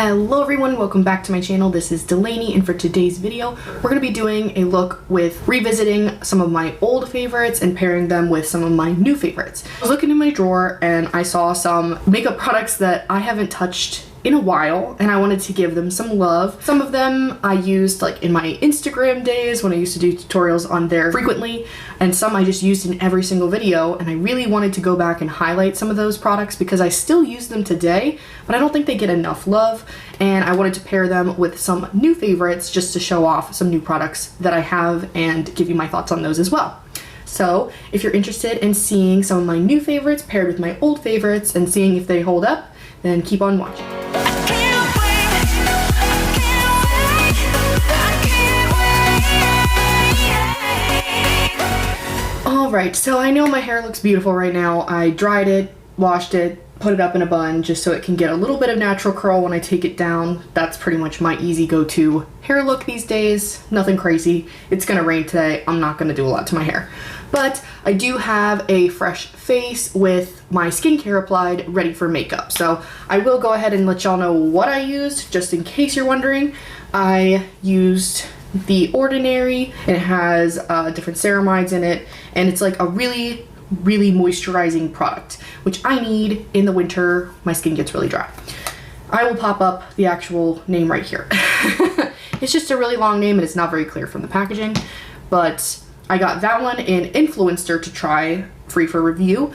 Hello everyone, welcome back to my channel. This is Delaney, and for today's video, we're going to be doing a look with revisiting some of my old favorites and pairing them with some of my new favorites. I was looking in my drawer and I saw some makeup products that I haven't touched in a while, and I wanted to give them some love. Some of them I used like in my Instagram days when I used to do tutorials on there frequently, and some I just used in every single video, and I really wanted to go back and highlight some of those products because I still use them today, but I don't think they get enough love, and I wanted to pair them with some new favorites just to show off some new products that I have and give you my thoughts on those as well. So if you're interested in seeing some of my new favorites paired with my old favorites and seeing if they hold up, then keep on watching. Alright, so I know my hair looks beautiful right now. I dried it, washed it, put it up in a bun just so it can get a little bit of natural curl when I take it down. That's pretty much my easy go-to hair look these days. Nothing crazy. It's gonna rain today. I'm not gonna do a lot to my hair. But I do have a fresh face with my skincare applied, ready for makeup. So I will go ahead and let y'all know what I used, just in case you're wondering. I used the Ordinary. It has different ceramides in it, and it's like a really moisturizing product, which I need in the winter. My skin gets really dry. I will pop up the actual name right here. It's just a really long name and it's not very clear from the packaging, but I got that one in Influencer to try, free for review.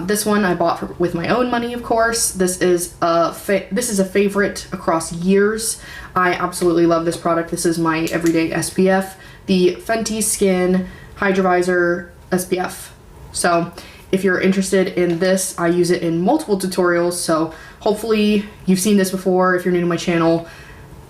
This one I bought with my own money, of course. This is a favorite across years. I absolutely love this product. This is my everyday SPF, the Fenty Skin Hydrovisor SPF. So if you're interested in this, I use it in multiple tutorials, so hopefully you've seen this before. If you're new to my channel,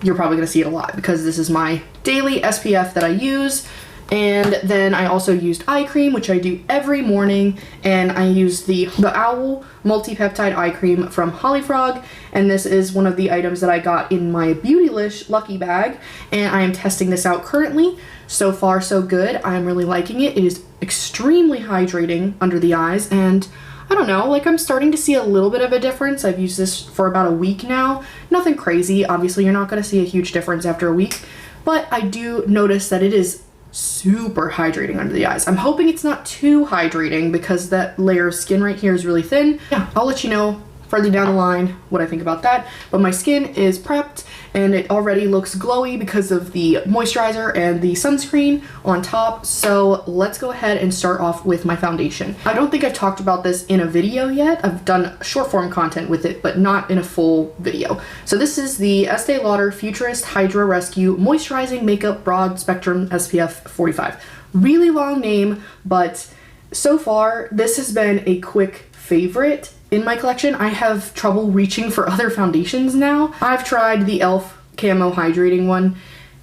you're probably gonna see it a lot because this is my daily SPF that I use. And then I also used eye cream, which I do every morning, and I use the Owl Multi-Peptide Eye Cream from Hollyfrog, and this is one of the items that I got in my Beautylish Lucky Bag, and I am testing this out currently. So far, so good. I am really liking it. It is extremely hydrating under the eyes, and I don't know, like I'm starting to see a little bit of a difference. I've used this for about a week now. Nothing crazy. Obviously, you're not going to see a huge difference after a week, but I do notice that it is super hydrating under the eyes. I'm hoping it's not too hydrating because that layer of skin right here is really thin. Yeah, I'll let you know further down the line what I think about that. But my skin is prepped and it already looks glowy because of the moisturizer and the sunscreen on top. So let's go ahead and start off with my foundation. I don't think I've talked about this in a video yet. I've done short form content with it, but not in a full video. So this is the Estee Lauder Futurist Hydra Rescue Moisturizing Makeup Broad Spectrum SPF 45. Really long name, but so far this has been a quick favorite in my collection. I have trouble reaching for other foundations now. I've tried the e.l.f. Camo Hydrating one,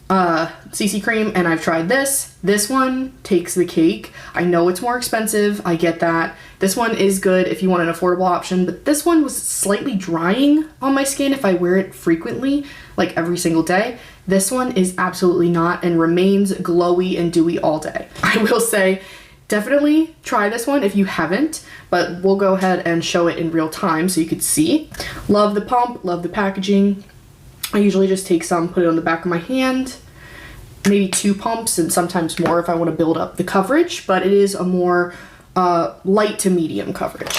CC cream, and I've tried this. This one takes the cake. I know it's more expensive, I get that. This one is good if you want an affordable option, but this one was slightly drying on my skin if I wear it frequently, like every single day. This one is absolutely not and remains glowy and dewy all day. I will say, definitely try this one if you haven't, but we'll go ahead and show it in real time so you could see. Love the pump, love the packaging. I usually just take some, put it on the back of my hand, maybe 2 pumps and sometimes more if I want to build up the coverage, but it is a more light to medium coverage.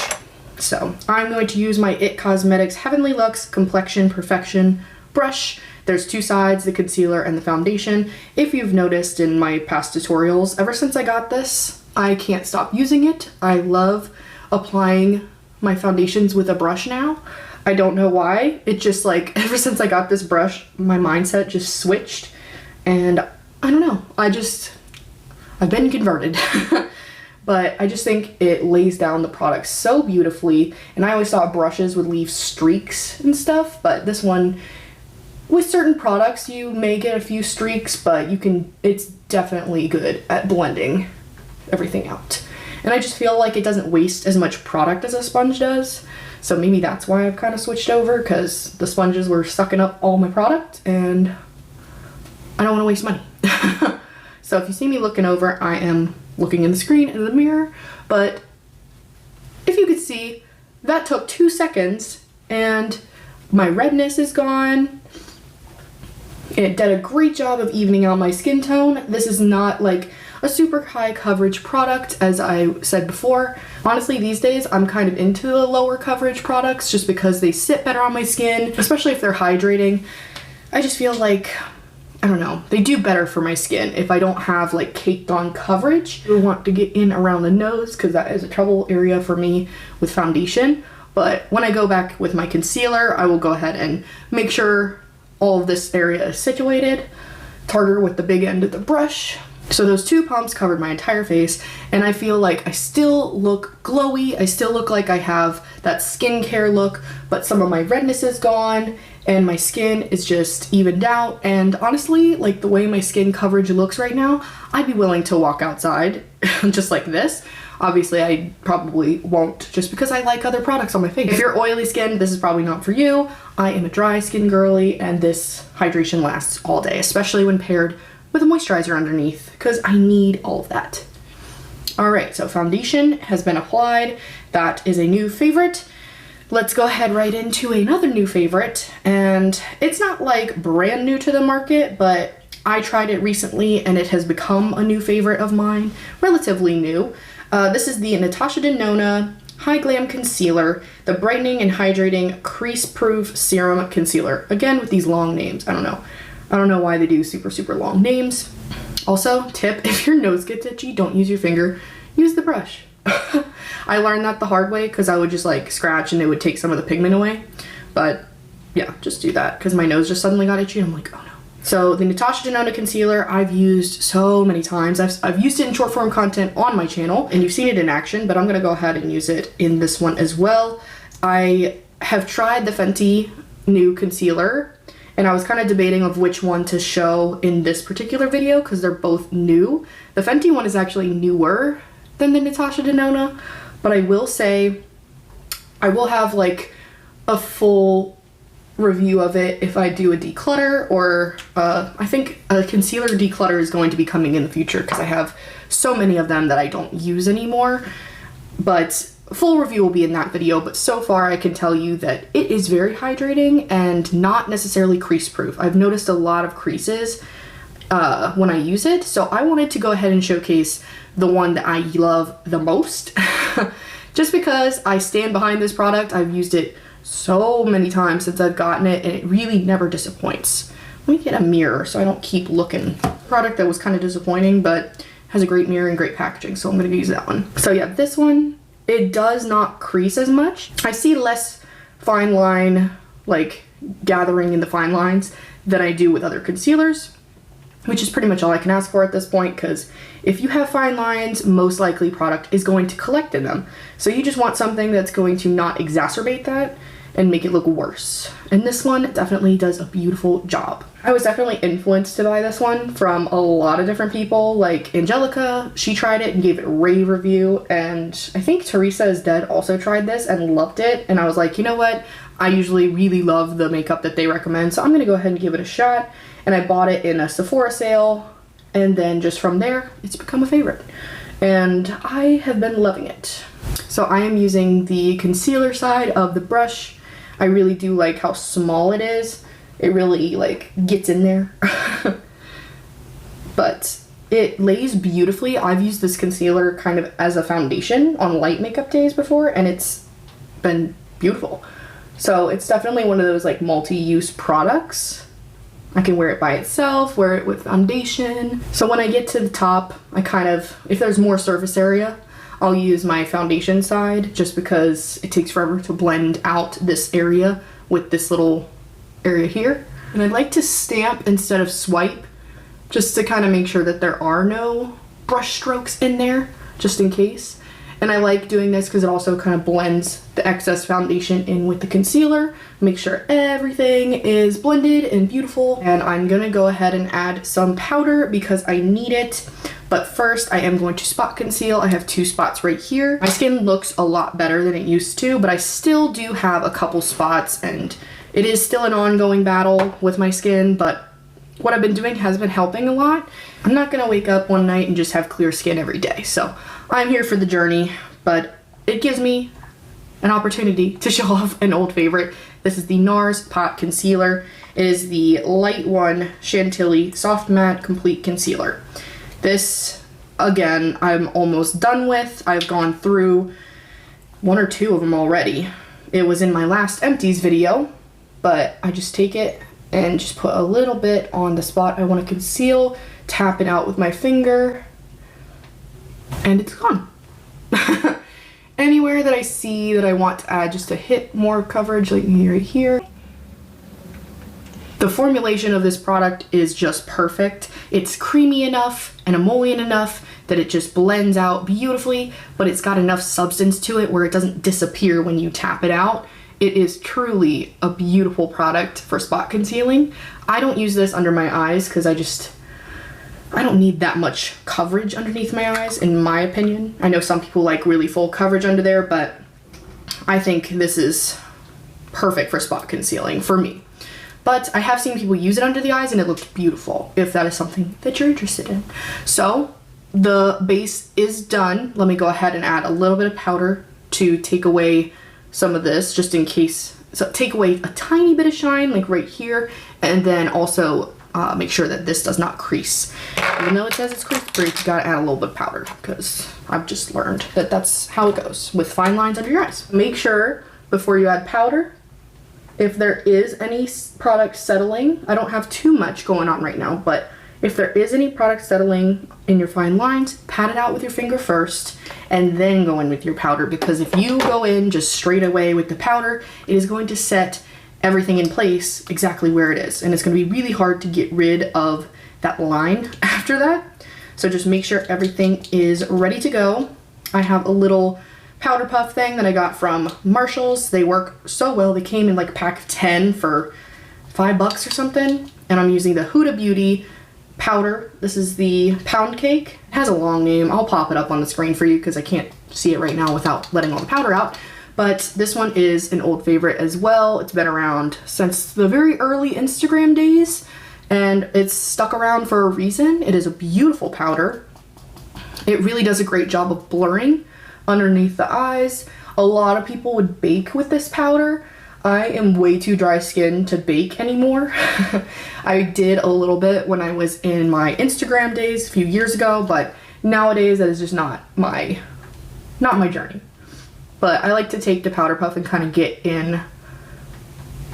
So I'm going to use my IT Cosmetics Heavenly Luxe Complexion Perfection brush. There's 2 sides, the concealer and the foundation. If you've noticed in my past tutorials, ever since I got this, I can't stop using it. I love applying my foundations with a brush now. I don't know why. It just like, ever since I got this brush, my mindset just switched. And I don't know, I've been converted. But I just think it lays down the product so beautifully. And I always thought brushes would leave streaks and stuff, but this one, with certain products, you may get a few streaks, but it's definitely good at blending everything out. And I just feel like it doesn't waste as much product as a sponge does. So maybe that's why I've kind of switched over, because the sponges were sucking up all my product and I don't want to waste money. So if you see me looking over, I am looking in the screen in the mirror, but if you could see, that took 2 seconds and My redness is gone. It did a great job of evening out my skin tone. This is not like a super high coverage product, as I said before. Honestly, these days I'm kind of into the lower coverage products just because they sit better on my skin, especially if they're hydrating. I just feel like, I don't know, they do better for my skin if I don't have like caked on coverage. I want to get in around the nose because that is a trouble area for me with foundation. But when I go back with my concealer, I will go ahead and make sure all of this area is situated. It's harder with the big end of the brush. So those two pumps covered my entire face, and I feel like I still look glowy. I still look like I have that skincare look, but some of my redness is gone and my skin is just evened out. And honestly, like the way my skin coverage looks right now, I'd be willing to walk outside just like this. Obviously, I probably won't just because I like other products on my face. If you're oily skin, this is probably not for you. I am a dry skin girly, and this hydration lasts all day, especially when paired with a moisturizer underneath, because I need all of that. All right, so foundation has been applied. That is a new favorite. Let's go ahead right into another new favorite, and it's not like brand new to the market, but I tried it recently and it has become a new favorite of mine, relatively new. This is the Natasha Denona High Glam Concealer, the Brightening and Hydrating Crease Proof Serum Concealer. Again, with these long names, I don't know why they do super long names. Also, tip, if your nose gets itchy, don't use your finger, use the brush. I learned that the hard way because I would just like scratch and it would take some of the pigment away. But yeah, just do that because my nose just suddenly got itchy and I'm like, oh no. So the Natasha Denona concealer I've used so many times. I've used it in short form content on my channel and you've seen it in action, but I'm gonna go ahead and use it in this one as well. I have tried the Fenty new concealer and I was kind of debating of which one to show in this particular video because they're both new. The Fenty one is actually newer than the Natasha Denona, but I will say I will have like a full review of it if I do a declutter, or I think a concealer declutter is going to be coming in the future because I have so many of them that I don't use anymore. But full review will be in that video, but so far I can tell you that it is very hydrating and not necessarily crease proof. I've noticed a lot of creases when I use it, so I wanted to go ahead and showcase the one that I love the most just because I stand behind this product. I've used it so many times since I've gotten it and it really never disappoints. Let me get a mirror so I don't keep looking. Product that was kind of disappointing but has a great mirror and great packaging, so I'm gonna use that one. So yeah, this one, it does not crease as much. I see less fine line, like gathering in the fine lines than I do with other concealers, which is pretty much all I can ask for at this point because if you have fine lines, most likely product is going to collect in them. So you just want something that's going to not exacerbate that and make it look worse. And this one definitely does a beautiful job. I was definitely influenced to buy this one from a lot of different people, like Angelica, she tried it and gave it a rave review, and I think Teresa is Dead also tried this and loved it, and I was like, you know what, I usually really love the makeup that they recommend, so I'm gonna go ahead and give it a shot. And I bought it in a Sephora sale, and then just from there, it's become a favorite. And I have been loving it. So I am using the concealer side of the brush. I really do like how small it is. It really like gets in there. But it lays beautifully. I've used this concealer kind of as a foundation on light makeup days before, and it's been beautiful. So it's definitely one of those like multi-use products. I can wear it by itself, wear it with foundation. So when I get to the top, I kind of, if there's more surface area, I'll use my foundation side just because it takes forever to blend out this area with this little area here. And I'd like to stamp instead of swipe just to kind of make sure that there are no brush strokes in there, just in case. And I like doing this because it also kind of blends the excess foundation in with the concealer. Make sure everything is blended and beautiful. And I'm gonna go ahead and add some powder because I need it. But first I am going to spot conceal. I have 2 spots right here. My skin looks a lot better than it used to, but I still do have a couple spots and it is still an ongoing battle with my skin, but what I've been doing has been helping a lot. I'm not gonna wake up one night and just have clear skin every day. So I'm here for the journey, but it gives me an opportunity to show off an old favorite This is the NARS Pot Concealer. It is the Light One Chantilly Soft Matte Complete Concealer. This, again, I'm almost done with. I've gone through 1 or 2 of them already. It was in my last empties video, but I just take it and just put a little bit on the spot I want to conceal, tap it out with my finger, and it's gone. Anywhere that I see that I want to add just a hit more coverage, like right here. The formulation of this product is just perfect. It's creamy enough and emollient enough that it just blends out beautifully, but it's got enough substance to it where it doesn't disappear when you tap it out. It is truly a beautiful product for spot concealing. I don't use this under my eyes because I don't need that much coverage underneath my eyes, in my opinion. I know some people like really full coverage under there, but I think this is perfect for spot concealing for me. But I have seen people use it under the eyes and it looks beautiful, if that is something that you're interested in. So the base is done. Let me go ahead and add a little bit of powder to take away some of this, just in case. So take away a tiny bit of shine, like right here, and then also make sure that this does not crease. Even though it says it's crease free, you gotta add a little bit of powder, because I've just learned that that's how it goes with fine lines under your eyes. Make sure before you add powder, if there is any product settling, I don't have too much going on right now, but if there is any product settling in your fine lines, pat it out with your finger first and then go in with your powder, because if you go in just straight away with the powder, it is going to set everything in place exactly where it is, and it's going to be really hard to get rid of that line after that. So just make sure everything is ready to go. I have a little powder puff thing that I got from Marshall's. They work so well. They came in like a pack of 10 for $5 or something, and I'm using the Huda Beauty powder. This is the Pound Cake. It has a long name. I'll pop it up on the screen for you because I can't see it right now without letting all the powder out. But this one is an old favorite as well. It's been around since the very early Instagram days, and it's stuck around for a reason. It is a beautiful powder. It really does a great job of blurring underneath the eyes. A lot of people would bake with this powder. I am way too dry skinned to bake anymore. I did a little bit when I was in my Instagram days a few years ago, but nowadays that is just not my journey. But I like to take the powder puff and kind of get in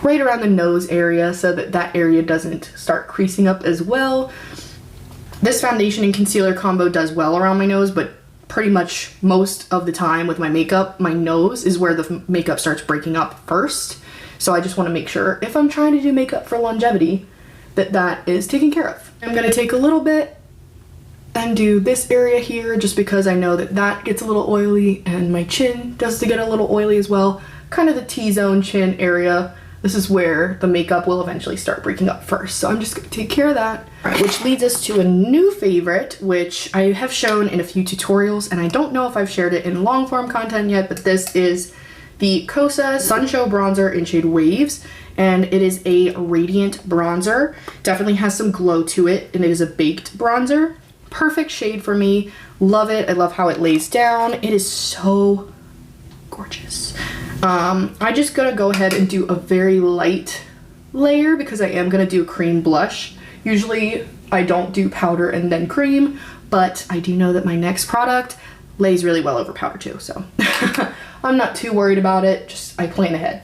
right around the nose area so that that area doesn't start creasing up as well. This foundation and concealer combo does well around my nose, but pretty much most of the time with my makeup, my nose is where the makeup starts breaking up first. So I just want to make sure if I'm trying to do makeup for longevity that that is taken care of. I'm going to take a little bit and do this area here just because I know that that gets a little oily, and my chin does to get a little oily as well. Kind of the T-zone chin area. This is where the makeup will eventually start breaking up first. So I'm just going to take care of that. All right, which leads us to a new favorite, which I have shown in a few tutorials, and I don't know if I've shared it in long form content yet, but this is the Kosa Sun Show Bronzer in shade Waves, and it is a radiant bronzer. Definitely has some glow to it, and it is a baked bronzer. Perfect shade for me. Love it. I love how it lays down. It is so gorgeous. I just gonna go ahead and do a very light layer because I am gonna do a cream blush. Usually I don't do powder and then cream, but I do know that my next product lays really well over powder too, so I'm not too worried about it. Just I plan ahead.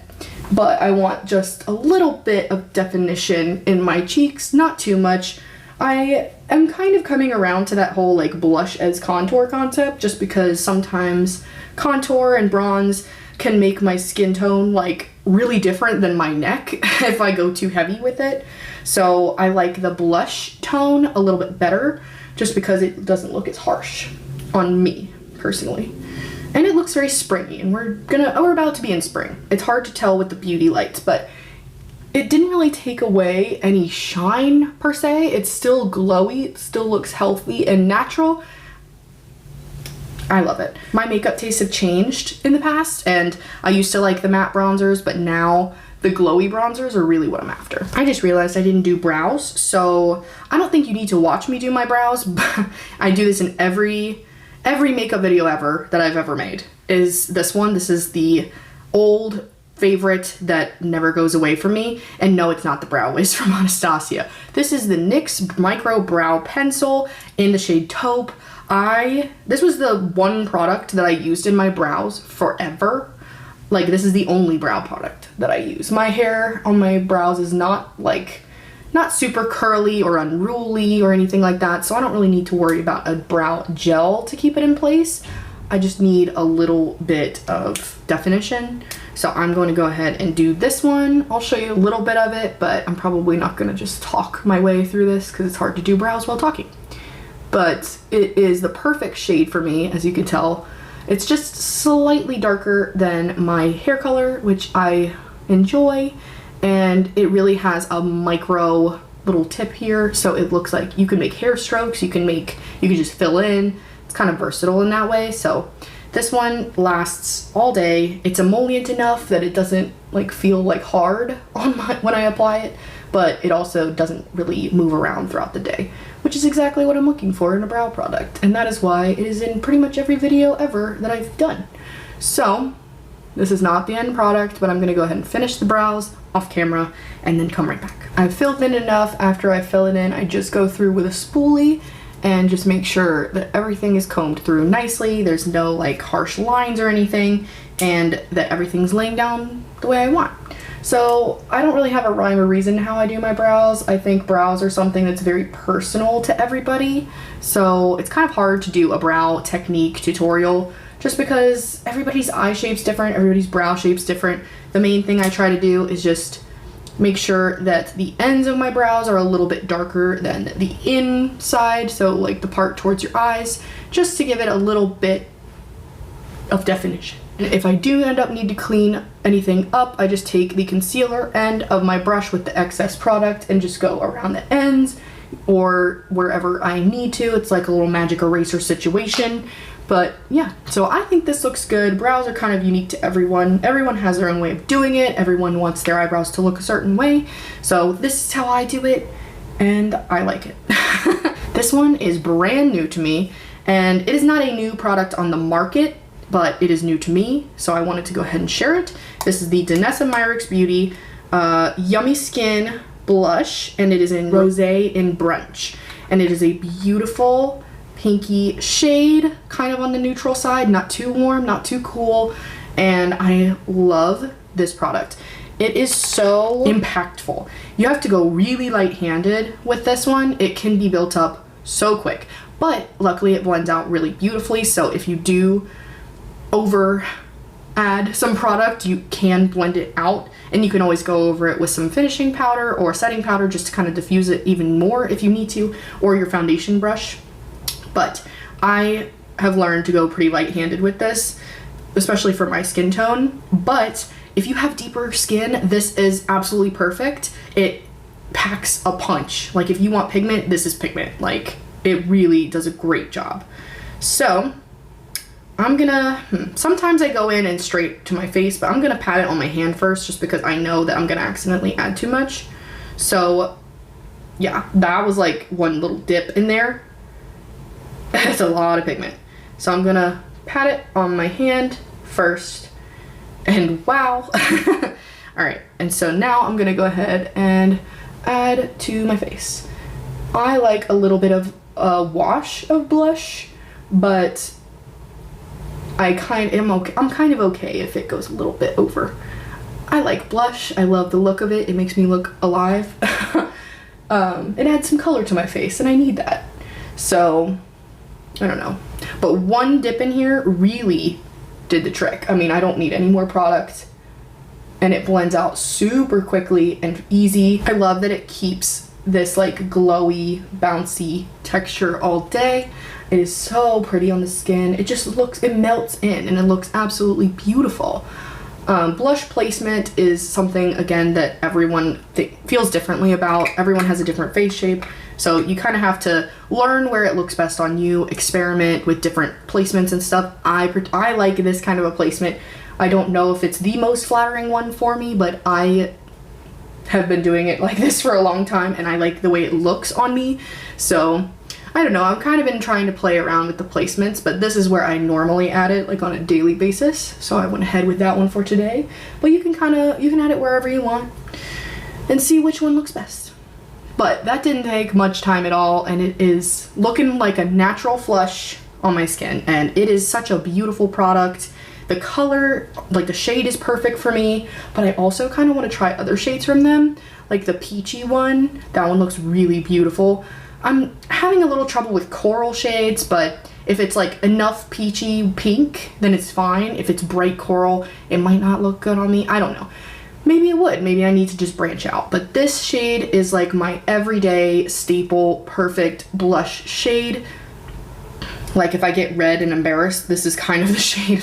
But I want just a little bit of definition in my cheeks, not too much. I am kind of coming around to that whole like blush as contour concept, just because sometimes contour and bronze can make my skin tone like really different than my neck if I go too heavy with it. So I like the blush tone a little bit better just because it doesn't look as harsh on me personally. And it looks very springy, and we're about to be in spring. It's hard to tell with the beauty lights, but it didn't really take away any shine per se. It's still glowy, it still looks healthy and natural. I love it. My makeup tastes have changed in the past, and I used to like the matte bronzers, but now the glowy bronzers are really what I'm after. I just realized I didn't do brows, so I don't think you need to watch me do my brows, but I do this in every makeup video ever that I've ever made is this one. This is the old favorite that never goes away from me. And no, it's not the Brow Wiz from Anastasia. This is the NYX Micro Brow Pencil in the shade Taupe. This was the one product that I used in my brows forever. Like, this is the only brow product that I use. My hair on my brows is not super curly or unruly or anything like that, so I don't really need to worry about a brow gel to keep it in place. I just need a little bit of definition. So I'm going to go ahead and do this one. I'll show you a little bit of it, but I'm probably not going to just talk my way through this because it's hard to do brows while talking. But it is the perfect shade for me, as you can tell. It's just slightly darker than my hair color, which I enjoy. And it really has a micro little tip here, so it looks like you can make hair strokes, you can just fill in. It's kind of versatile in that way. So this one lasts all day. It's emollient enough that it doesn't like feel like hard on when I apply it, but it also doesn't really move around throughout the day, which is exactly what I'm looking for in a brow product. And that is why it is in pretty much every video ever that I've done. So this is not the end product, but I'm gonna go ahead and finish the brows off camera and then come right back. I've filled in enough. After I fill it in, I just go through with a spoolie and just make sure that everything is combed through nicely. There's no like harsh lines or anything, and that everything's laying down the way I want. So I don't really have a rhyme or reason how I do my brows. I think brows are something that's very personal to everybody. So it's kind of hard to do a brow technique tutorial just because everybody's eye shape's different, everybody's brow shape's different. The main thing I try to do is just make sure that the ends of my brows are a little bit darker than the inside, so like the part towards your eyes, just to give it a little bit of definition. And if I do end up need to clean anything up, I just take the concealer end of my brush with the excess product and just go around the ends or wherever I need to. It's like a little magic eraser situation. But yeah, so I think this looks good. Brows are kind of unique to everyone. Everyone has their own way of doing it. Everyone wants their eyebrows to look a certain way. So this is how I do it, and I like it. This one is brand new to me, and it is not a new product on the market, but it is new to me, so I wanted to go ahead and share it. This is the Danessa Myricks Beauty Yummy Skin Blush, and it is in Rosé in Brunch. And it is a beautiful pinky shade, kind of on the neutral side, not too warm, not too cool, and I love this product. It is so impactful. You have to go really light-handed with this one. It can be built up so quick, but luckily it blends out really beautifully, so if you do add some product, you can blend it out, and you can always go over it with some finishing powder or setting powder just to kind of diffuse it even more if you need to, or your foundation brush. But I have learned to go pretty light-handed with this, especially for my skin tone. But if you have deeper skin, this is absolutely perfect. It packs a punch. Like, if you want pigment, this is pigment. Like, it really does a great job. So I'm gonna, sometimes I go in and straight to my face, but I'm gonna pat it on my hand first just because I know that I'm gonna accidentally add too much. So yeah, that was like one little dip in there. That's a lot of pigment. So I'm gonna pat it on my hand first, and wow. All right, and so now I'm gonna go ahead and add to my face. I like a little bit of a wash of blush, but I'm kind of okay if it goes a little bit over. I like blush. I love the look of it. It makes me look alive. It adds some color to my face, and I need that. So I don't know, but one dip in here really did the trick. I mean, I don't need any more product, and it blends out super quickly and easy. I love that it keeps this like glowy, bouncy texture all day. It is so pretty on the skin. It just looks, it melts in, and it looks absolutely beautiful. Blush placement is something, again, that everyone feels differently about. Everyone has a different face shape, so you kind of have to learn where it looks best on you, experiment with different placements and stuff. I like this kind of a placement. I don't know if it's the most flattering one for me, but I have been doing it like this for a long time, and I like the way it looks on me. So I don't know, I'm kind of been trying to play around with the placements, but this is where I normally add it, like on a daily basis. So I went ahead with that one for today. But you can add it wherever you want and see which one looks best. But that didn't take much time at all, and it is looking like a natural flush on my skin, and it is such a beautiful product. The color, like the shade is perfect for me, but I also kind of want to try other shades from them, like the peachy one. That one looks really beautiful. I'm having a little trouble with coral shades, but if it's like enough peachy pink, then it's fine. If it's bright coral, it might not look good on me. I don't know. Maybe it would. Maybe I need to just branch out. But this shade is like my everyday staple, perfect blush shade. Like if I get red and embarrassed, this is kind of the shade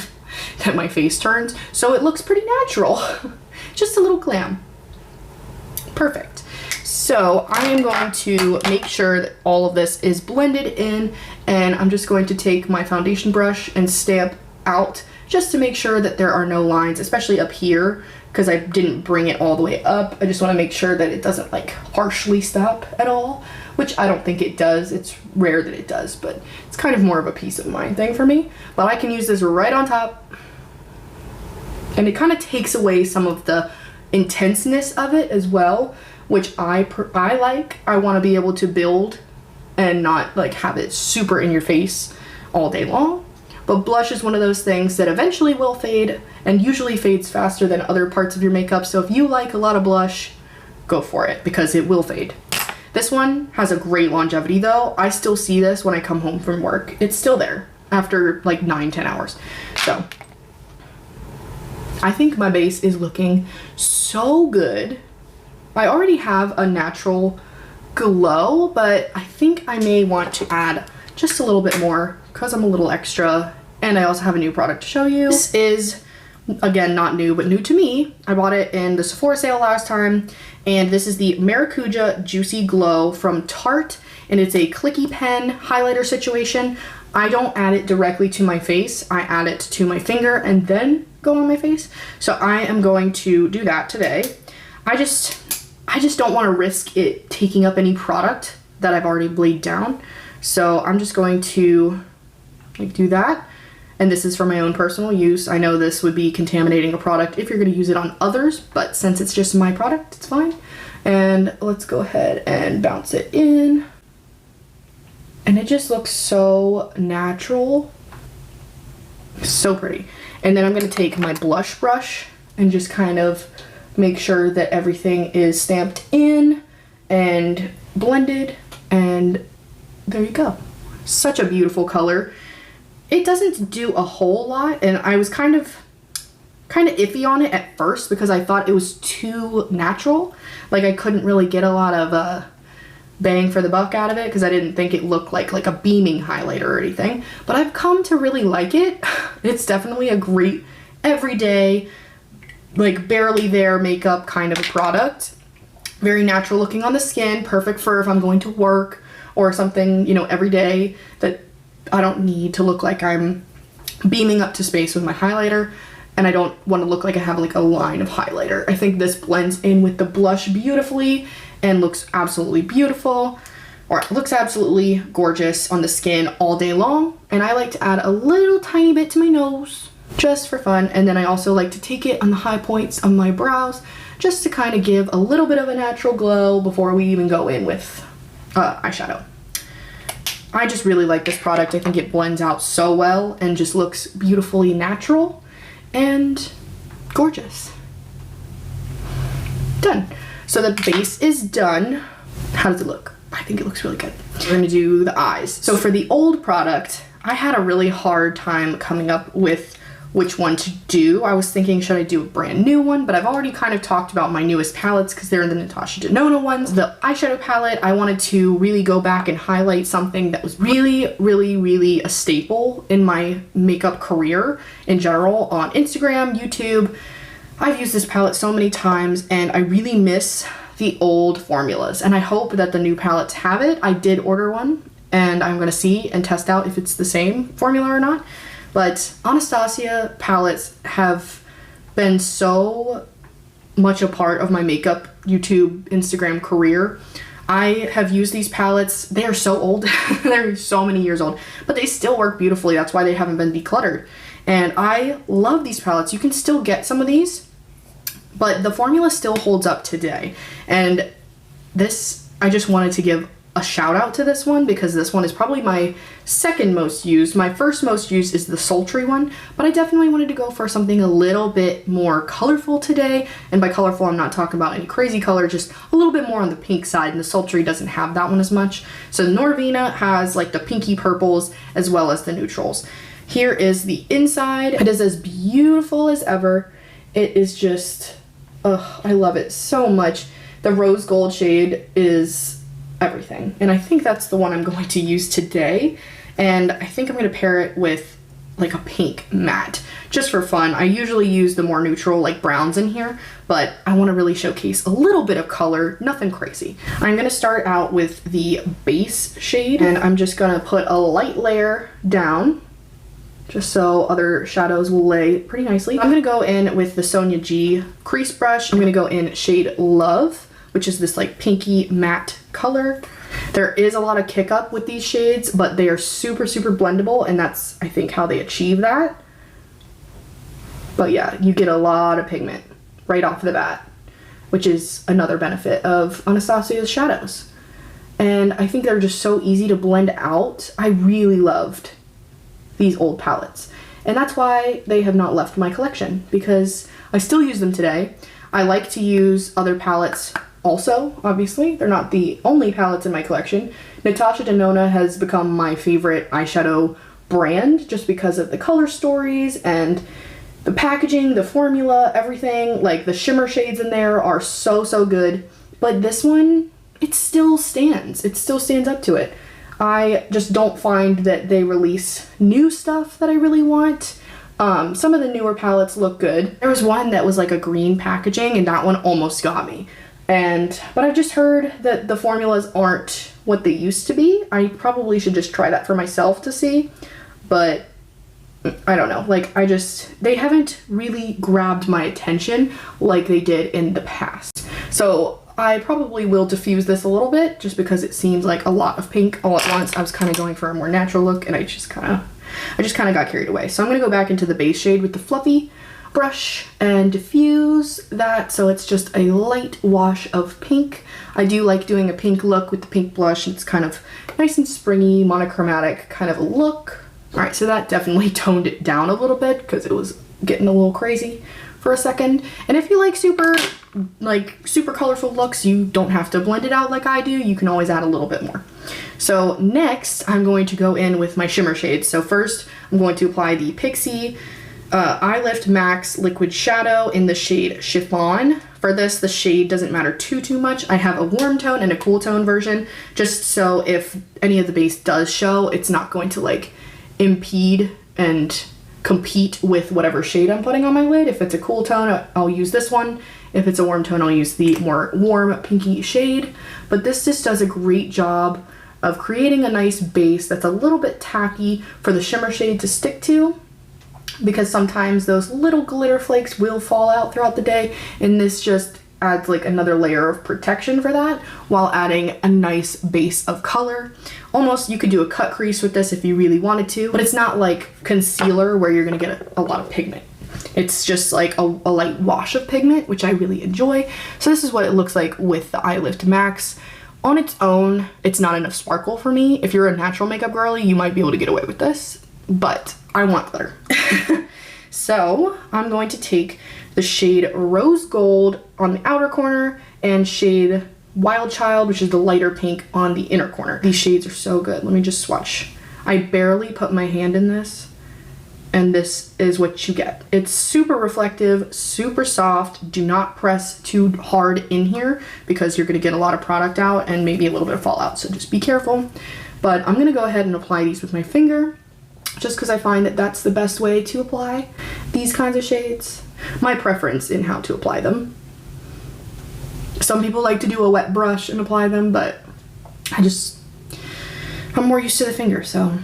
that my face turns. So it looks pretty natural. Just a little glam. Perfect. So I am going to make sure that all of this is blended in, and I'm just going to take my foundation brush and stamp out just to make sure that there are no lines, especially up here, because I didn't bring it all the way up. I just want to make sure that it doesn't like harshly stop at all, which I don't think it does. It's rare that it does, but it's kind of more of a peace of mind thing for me. But I can use this right on top, and it kind of takes away some of the intenseness of it as well, which I like. I want to be able to build and not like have it super in your face all day long. But blush is one of those things that eventually will fade, and usually fades faster than other parts of your makeup. So if you like a lot of blush, go for it, because it will fade. This one has a great longevity though. I still see this when I come home from work. It's still there after like 9-10 hours. So I think my base is looking so good. I already have a natural glow, but I think I may want to add just a little bit more because I'm a little extra, and I also have a new product to show you. This is, again, not new, but new to me. I bought it in the Sephora sale last time, and this is the Maracuja Juicy Glow from Tarte, and it's a clicky pen highlighter situation. I don't add it directly to my face. I add it to my finger and then go on my face. So I am going to do that today. I just don't want to risk it taking up any product that I've already laid down. So I'm just going to like do that. And this is for my own personal use. I know this would be contaminating a product if you're going to use it on others, but since it's just my product, it's fine. And let's go ahead and bounce it in. And it just looks so natural. So pretty. And then I'm going to take my blush brush and just kind of make sure that everything is stamped in and blended, and there you go. Such a beautiful color. It doesn't do a whole lot, and I was kind of iffy on it at first because I thought it was too natural. Like I couldn't really get a lot of bang for the buck out of it because I didn't think it looked like a beaming highlighter or anything. But I've come to really like it. It's definitely a great everyday, like barely there makeup kind of a product. Very natural looking on the skin, perfect for if I'm going to work or something, you know, every day that I don't need to look like I'm beaming up to space with my highlighter, and I don't want to look like I have like a line of highlighter. I think this blends in with the blush beautifully and looks absolutely beautiful, or it looks absolutely gorgeous on the skin all day long. And I like to add a little tiny bit to my nose just for fun, and then I also like to take it on the high points of my brows just to kind of give a little bit of a natural glow before we even go in with eyeshadow. I just really like this product. I think it blends out so well and just looks beautifully natural and gorgeous. Done. So the base is done. How does it look? I think it looks really good. We're gonna do the eyes. So for the old product, I had a really hard time coming up with which one to do. I was thinking, should I do a brand new one? But I've already kind of talked about my newest palettes because they're the Natasha Denona ones. The eyeshadow palette, I wanted to really go back and highlight something that was really, really, really a staple in my makeup career in general on Instagram, YouTube. I've used this palette so many times and I really miss the old formulas, and I hope that the new palettes have it. I did order one and I'm gonna see and test out if it's the same formula or not. But Anastasia palettes have been so much a part of my makeup YouTube, Instagram career. I have used these palettes. They are so old. They're so many years old, but they still work beautifully. That's why they haven't been decluttered. And I love these palettes. You can still get some of these, but the formula still holds up today. And this, I just wanted to give a shout out to this one because this one is probably my second most used. My first most used is the sultry one, but I definitely wanted to go for something a little bit more colorful today. And by colorful, I'm not talking about any crazy color, just a little bit more on the pink side, and the sultry doesn't have that one as much. So Norvina has like the pinky purples as well as the neutrals. Here is the inside. It is as beautiful as ever. It is just, ugh, I love it so much. The rose gold shade is everything, and I think that's the one I'm going to use today, and I think I'm going to pair it with like a pink matte just for fun. I usually use the more neutral like browns in here, but I want to really showcase a little bit of color, nothing crazy. I'm going to start out with the base shade, and I'm just going to put a light layer down just so other shadows will lay pretty nicely. I'm going to go in with the Sonia G crease brush. I'm going to go in shade Love, which is this like pinky matte color. There is a lot of kick up with these shades, but they are super, super blendable, and that's, I think, how they achieve that. But yeah, you get a lot of pigment right off the bat, which is another benefit of Anastasia's shadows. And I think they're just so easy to blend out. I really loved these old palettes, and that's why they have not left my collection, because I still use them today. I like to use other palettes also, obviously. They're not the only palettes in my collection. Natasha Denona has become my favorite eyeshadow brand just because of the color stories and the packaging, the formula, everything. Like the shimmer shades in there are so, so good. But this one, it still stands. It still stands up to it. I just don't find that they release new stuff that I really want. Some of the newer palettes look good. There was one that was like a green packaging, and that one almost got me. But I've just heard that the formulas aren't what they used to be. I probably should just try that for myself to see, but I don't know. Like, they haven't really grabbed my attention like they did in the past. So I probably will diffuse this a little bit just because it seems like a lot of pink all at once. I was kind of going for a more natural look, and I just kind of got carried away. So I'm going to go back into the base shade with the fluffy brush and diffuse that so it's just a light wash of pink. I do like doing a pink look with the pink blush. It's kind of nice and springy, monochromatic kind of a look. All right, so that definitely toned it down a little bit because it was getting a little crazy for a second. And if you like super colorful looks, you don't have to blend it out like I do. You can always add a little bit more. So next, I'm going to go in with my shimmer shades. So first, I'm going to apply the Pixie Eye Lift Max Liquid Shadow in the shade Chiffon. For this, the shade doesn't matter too much. I have a warm tone and a cool tone version, just so if any of the base does show, it's not going to like impede and compete with whatever shade I'm putting on my lid. If it's a cool tone, I'll use this one. If it's a warm tone, I'll use the more warm pinky shade. But this just does a great job of creating a nice base that's a little bit tacky for the shimmer shade to stick to, because sometimes those little glitter flakes will fall out throughout the day, and this just adds like another layer of protection for that while adding a nice base of color. Almost, you could do a cut crease with this if you really wanted to, but it's not like concealer where you're gonna get a lot of pigment. It's just like a light wash of pigment, which I really enjoy. So this is what it looks like with the Eye Lift Max. On its own, it's not enough sparkle for me. If you're a natural makeup girly, you might be able to get away with this, but I want glitter. So I'm going to take the shade Rose Gold on the outer corner and shade Wild Child, which is the lighter pink, on the inner corner. These shades are so good. Let me just swatch. I barely put my hand in this, and this is what you get. It's super reflective, super soft. Do not press too hard in here because you're gonna get a lot of product out and maybe a little bit of fallout, so just be careful. But I'm gonna go ahead and apply these with my finger, just because I find that that's the best way to apply these kinds of shades. My preference in how to apply them. Some people like to do a wet brush and apply them, but I'm more used to the finger, so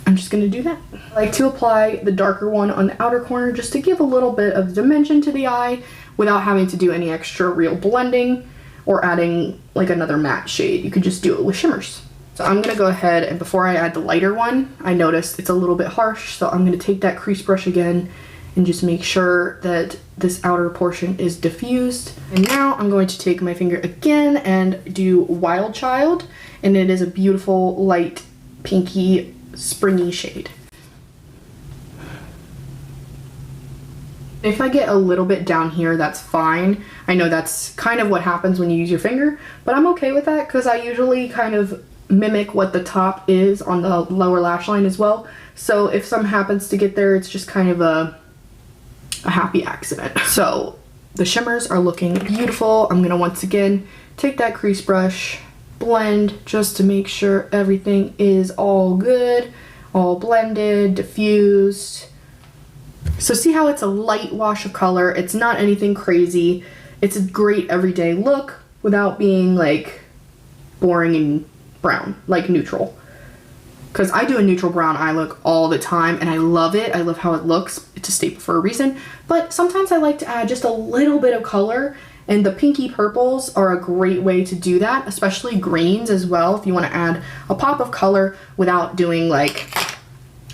I'm just gonna do that. I like to apply the darker one on the outer corner just to give a little bit of dimension to the eye without having to do any extra real blending. or adding like another matte shade. You could just do it with shimmers. So I'm gonna go ahead, and before I add the lighter one, I noticed it's a little bit harsh, so I'm gonna take that crease brush again and just make sure that this outer portion is diffused. And now I'm going to take my finger again and do Wild Child, and it is a beautiful light pinky springy shade. If I get a little bit down here, that's fine. I know that's kind of what happens when you use your finger, but I'm okay with that because I usually kind of mimic what the top is on the lower lash line as well. So if some happens to get there, it's just kind of a happy accident. So the shimmers are looking beautiful. I'm gonna once again take that crease brush, blend just to make sure everything is all good, all blended, diffused. So see how it's a light wash of color. It's not anything crazy. It's a great everyday look without being like boring and brown, like neutral. Because I do a neutral brown eye look all the time and I love it. I love how it looks. It's a staple for a reason. But sometimes I like to add just a little bit of color, and the pinky purples are a great way to do that, especially greens as well, if you want to add a pop of color without doing like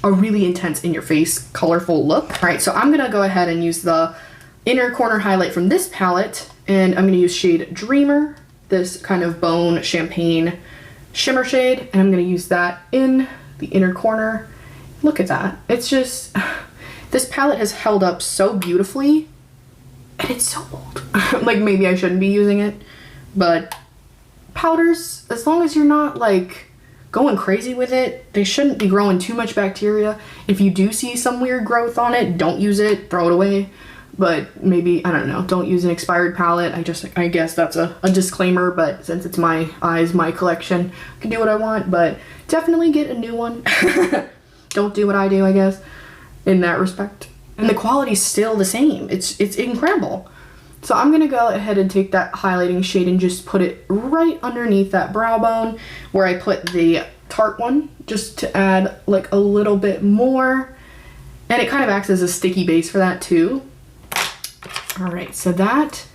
a really intense in your face colorful look. All right, so I'm gonna go ahead and use the inner corner highlight from this palette, and I'm gonna use shade Dreamer, this kind of bone champagne shimmer shade, and I'm gonna use that in the inner corner. Look at that. It's just, this palette has held up so beautifully, and it's so old. Like maybe I shouldn't be using it, but powders, as long as you're not like going crazy with it, they shouldn't be growing too much bacteria. If you do see some weird growth on it, don't use it, throw it away. But maybe, I don't know, don't use an expired palette. I guess that's a disclaimer, but since it's my eyes, my collection, I can do what I want, but definitely get a new one. Don't do what I do, I guess, in that respect. And the quality's still the same. It's incredible. So I'm gonna go ahead and take that highlighting shade and just put it right underneath that brow bone where I put the Tarte one, just to add like a little bit more. And it kind of acts as a sticky base for that too. All right, so that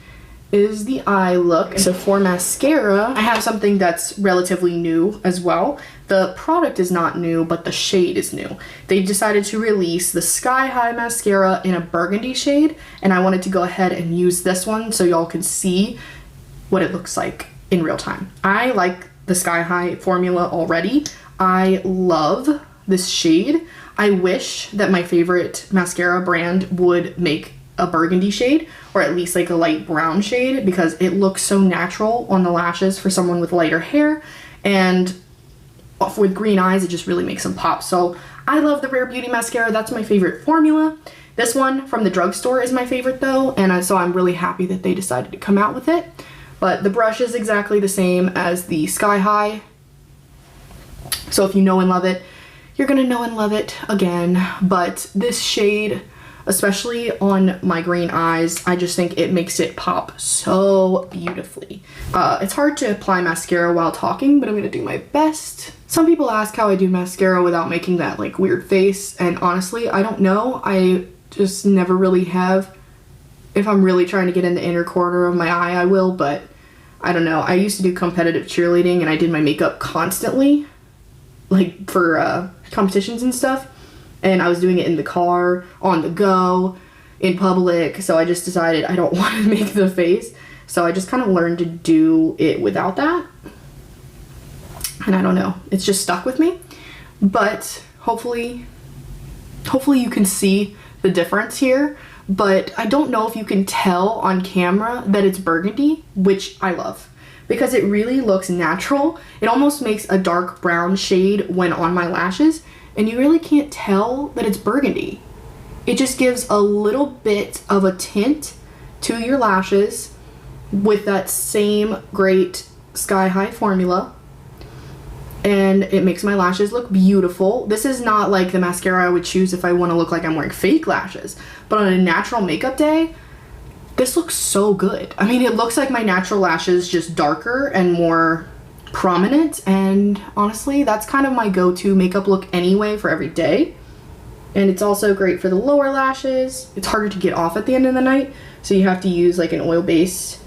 is the eye look. So for mascara, I have something that's relatively new as well. The product is not new, but the shade is new. They decided to release the Sky High mascara in a burgundy shade, and I wanted to go ahead and use this one so y'all can see what it looks like in real time. I like the Sky High formula already. I love this shade. I wish that my favorite mascara brand would make a burgundy shade, or at least like a light brown shade, because it looks so natural on the lashes for someone with lighter hair, and with green eyes it just really makes them pop. So I love the Rare Beauty mascara. That's my favorite formula. This one from the drugstore is my favorite though, and so I'm really happy that they decided to come out with it. But the brush is exactly the same as the Sky High, so if you know and love it, you're gonna know and love it again. But this shade, especially on my green eyes, I just think it makes it pop so beautifully. It's hard to apply mascara while talking, but I'm gonna do my best. Some people ask how I do mascara without making that like weird face, and honestly, I don't know. I just never really have. If I'm really trying to get in the inner corner of my eye, I will, but I don't know. I used to do competitive cheerleading and I did my makeup constantly, like for competitions and stuff. And I was doing it in the car, on the go, in public, so I just decided I don't want to make the face. So I just kind of learned to do it without that. And I don't know, it's just stuck with me. But hopefully you can see the difference here. But I don't know if you can tell on camera that it's burgundy, which I love, because it really looks natural. It almost makes a dark brown shade when on my lashes, and you really can't tell that it's burgundy. It just gives a little bit of a tint to your lashes with that same great Sky High formula, and it makes my lashes look beautiful. This is not like the mascara I would choose if I want to look like I'm wearing fake lashes, but on a natural makeup day, this looks so good. I mean, it looks like my natural lashes, just darker and more prominent, and honestly, that's kind of my go-to makeup look anyway for every day. And it's also great for the lower lashes. It's harder to get off at the end of the night, so you have to use like an oil base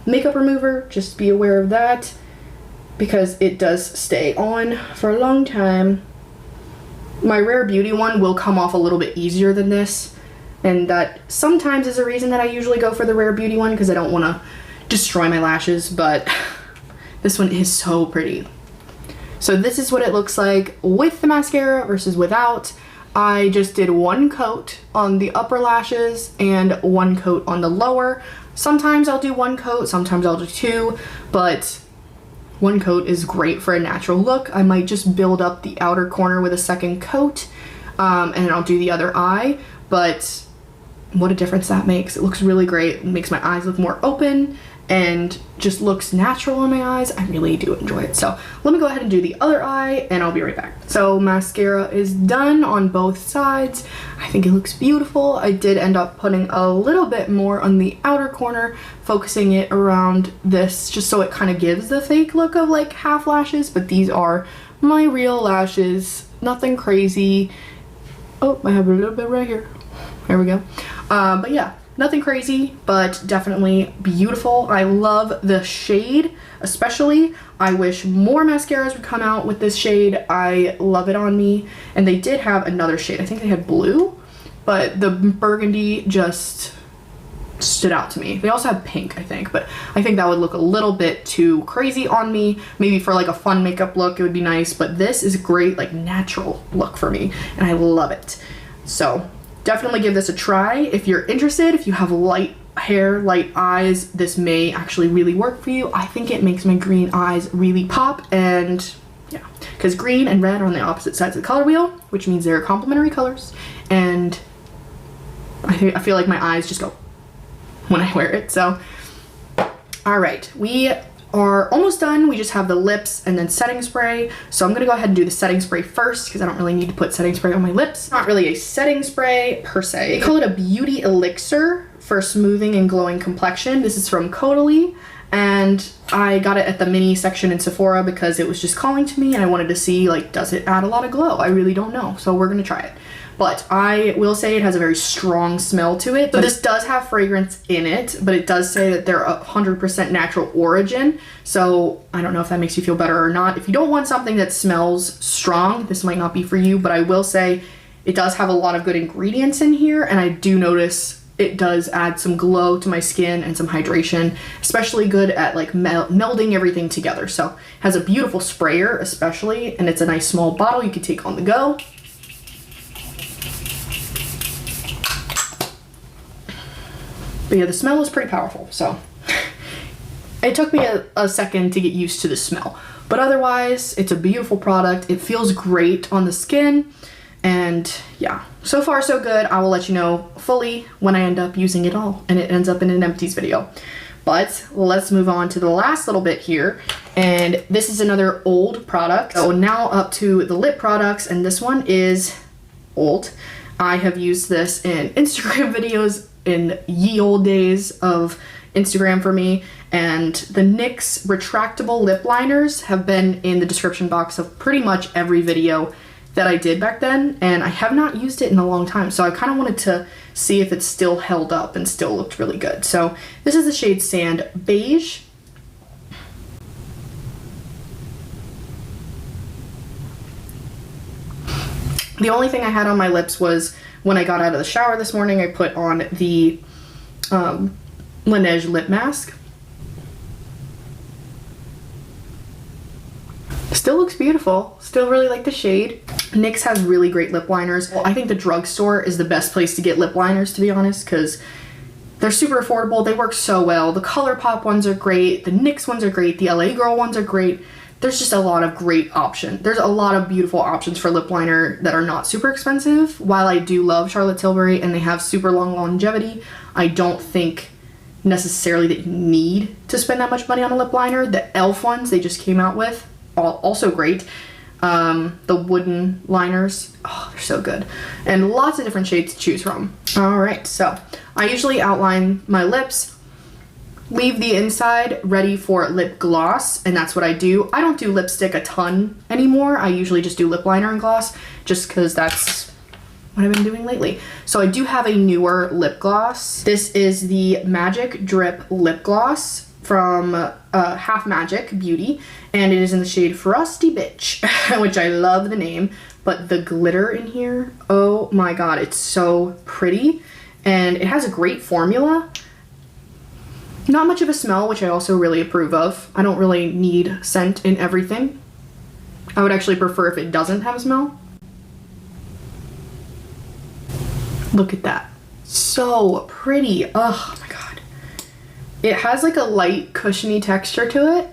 makeup remover. Just be aware of that because it does stay on for a long time. My Rare Beauty one will come off a little bit easier than this, and that sometimes is a reason that I usually go for the Rare Beauty one because I don't want to destroy my lashes, but this one is so pretty. So this is what it looks like with the mascara versus without. I just did one coat on the upper lashes and one coat on the lower. Sometimes I'll do one coat, sometimes I'll do two, but one coat is great for a natural look. I might just build up the outer corner with a second coat, and then I'll do the other eye, but what a difference that makes. It looks really great. It makes my eyes look more open and just looks natural on my eyes. I really do enjoy it. So let me go ahead and do the other eye and I'll be right back. So mascara is done on both sides. I think it looks beautiful. I did end up putting a little bit more on the outer corner, focusing it around this just so it kind of gives the fake look of like half lashes, but these are my real lashes. Nothing crazy. Oh, I have a little bit right here. There we go. But yeah, nothing crazy, but definitely beautiful. I love the shade, especially. I wish more mascaras would come out with this shade. I love it on me. And they did have another shade. I think they had blue, but the burgundy just stood out to me. They also have pink, I think, but I think that would look a little bit too crazy on me. Maybe for like a fun makeup look, it would be nice, but this is a great, like, natural look for me, and I love it. So definitely give this a try if you're interested. If you have light hair, light eyes, this may actually really work for you. I think it makes my green eyes really pop, and yeah, because green and red are on the opposite sides of the color wheel, which means they're complementary colors, and I feel like my eyes just go when I wear it. So all right, we are almost done. We just have the lips and then setting spray. So I'm gonna go ahead and do the setting spray first because I don't really need to put setting spray on my lips. Not really a setting spray per se. They call it a beauty elixir for smoothing and glowing complexion. This is from Caudalie, and I got it at the mini section in Sephora because it was just calling to me and I wanted to see, like, does it add a lot of glow? I really don't know, so we're gonna try it. But I will say it has a very strong smell to it. So this does have fragrance in it, but it does say that they're 100% natural origin. So I don't know if that makes you feel better or not. If you don't want something that smells strong, this might not be for you, but I will say it does have a lot of good ingredients in here, and I do notice it does add some glow to my skin and some hydration, especially good at like melding everything together. So it has a beautiful sprayer especially, and it's a nice small bottle you can take on the go. But yeah, the smell is pretty powerful, so it took me a second to get used to the smell. But otherwise, it's a beautiful product. It feels great on the skin, and yeah, so far so good. I will let you know fully when I end up using it all and it ends up in an empties video. But let's move on to the last little bit here, and this is another old product. So now up to the lip products, and this one is old. I have used this in Instagram videos in ye old days of Instagram for me, and the NYX retractable lip liners have been in the description box of pretty much every video that I did back then, and I have not used it in a long time, so I kind of wanted to see if it still held up and still looked really good. So this is the shade Sand Beige. The only thing I had on my lips was when I got out of the shower this morning, I put on the Laneige lip mask. Still looks beautiful. Still really like the shade. NYX has really great lip liners. Well, I think the drugstore is the best place to get lip liners, to be honest, because they're super affordable. They work so well. The ColourPop ones are great. The NYX ones are great. The LA Girl ones are great. There's just a lot of great options. There's a lot of beautiful options for lip liner that are not super expensive. While I do love Charlotte Tilbury and they have super long longevity, I don't think necessarily that you need to spend that much money on a lip liner. The e.l.f. ones they just came out with, also great. The wooden liners, oh, they're so good. And lots of different shades to choose from. All right, so I usually outline my lips, leave the inside ready for lip gloss, and that's what I do. I don't do lipstick a ton anymore. I usually just do lip liner and gloss just because that's what I've been doing lately. So I do have a newer lip gloss. This is the Magic Drip Lip Gloss from Half Magic Beauty, and it is in the shade Frosty Bitch, which I love the name, but the glitter in here, oh my god, it's so pretty, and it has a great formula. Not much of a smell, which I also really approve of. I don't really need scent in everything. I would actually prefer if it doesn't have a smell. Look at that. So pretty. Oh my god. It has like a light cushiony texture to it.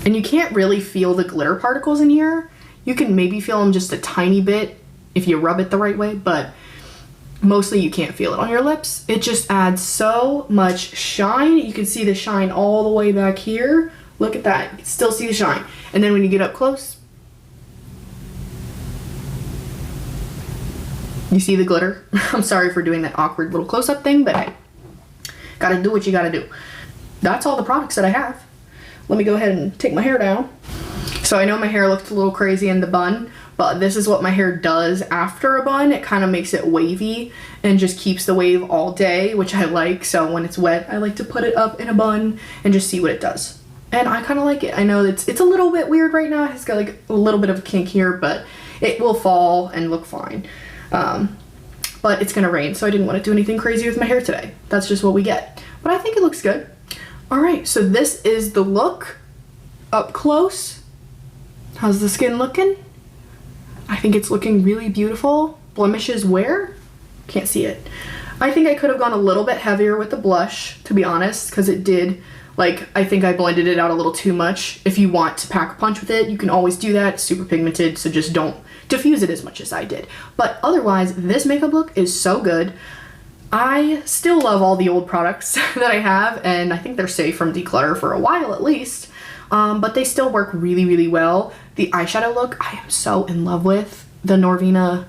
And you can't really feel the glitter particles in here. You can maybe feel them just a tiny bit if you rub it the right way, but mostly you can't feel it on your lips. It just adds so much shine. You can see the shine all the way back here. Look at that. You can still see the shine. And then when you get up close, you see the glitter. I'm sorry for doing that awkward little close-up thing, but hey, gotta do what you gotta do. That's all the products that I have. Let me go ahead and take my hair down. So I know my hair looked a little crazy in the bun, but this is what my hair does after a bun. It kind of makes it wavy and just keeps the wave all day, which I like. So when it's wet, I like to put it up in a bun and just see what it does. And I kind of like it. I know it's a little bit weird right now. It's got like a little bit of a kink here, but it will fall and look fine. But it's gonna rain, so I didn't want to do anything crazy with my hair today. That's just what we get. But I think it looks good. All right, so this is the look up close. How's the skin looking? I think it's looking really beautiful. Blemishes where? Can't see it. I think I could have gone a little bit heavier with the blush, to be honest, because it did, like, I think I blended it out a little too much. If you want to pack a punch with it, you can always do that. It's super pigmented, so just don't diffuse it as much as I did. But otherwise, this makeup look is so good. I still love all the old products that I have, and I think they're safe from declutter for a while at least. But they still work really, really well. The eyeshadow look, I am so in love with. The Norvina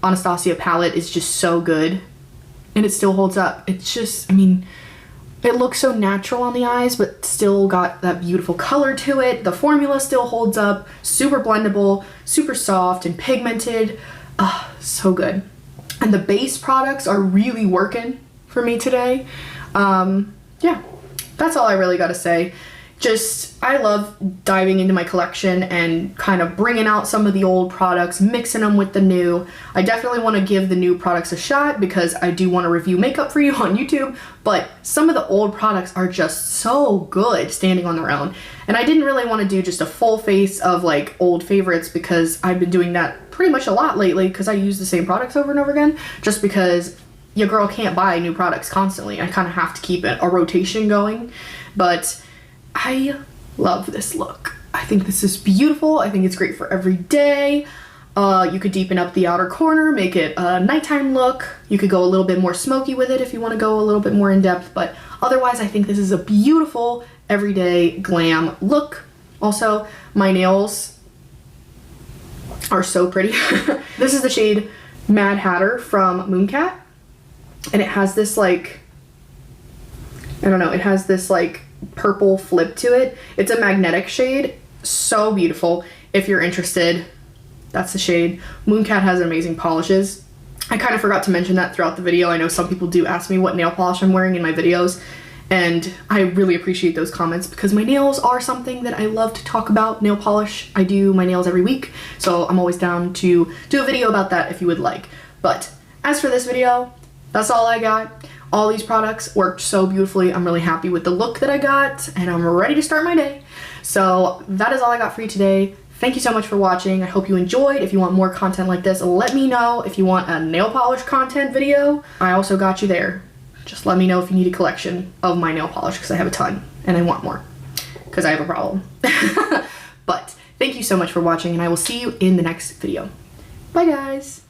Anastasia palette is just so good, and it still holds up. It's just, I mean, it looks so natural on the eyes, but still got that beautiful color to it. The formula still holds up, super blendable, super soft and pigmented. So good. And the base products are really working for me today. Yeah, that's all I really gotta say. Just, I love diving into my collection and kind of bringing out some of the old products, mixing them with the new. I definitely want to give the new products a shot because I do want to review makeup for you on YouTube, but some of the old products are just so good standing on their own. And I didn't really want to do just a full face of like old favorites because I've been doing that pretty much a lot lately because I use the same products over and over again just because your girl can't buy new products constantly. I kind of have to keep a rotation going, but I love this look. I think this is beautiful. I think it's great for every day. You could deepen up the outer corner, make it a nighttime look. You could go a little bit more smoky with it if you want to go a little bit more in depth, but otherwise I think this is a beautiful everyday glam look. Also, my nails are so pretty. This is the shade Mad Hatter from Mooncat, and it has this like, I don't know, it has this like purple flip to it. It's a magnetic shade, so beautiful. If you're interested, that's the shade. Mooncat has amazing polishes. I kind of forgot to mention that throughout the video. I know some people do ask me what nail polish I'm wearing in my videos, and I really appreciate those comments because my nails are something that I love to talk about. Nail polish, I do my nails every week, so I'm always down to do a video about that if you would like. But as for this video, that's all I got. All these products worked so beautifully. I'm really happy with the look that I got, and I'm ready to start my day. So that is all I got for you today. Thank you so much for watching. I hope you enjoyed. If you want more content like this, let me know. If you want a nail polish content video, I also got you there. Just let me know if you need a collection of my nail polish because I have a ton and I want more because I have a problem. But thank you so much for watching, and I will see you in the next video. Bye guys.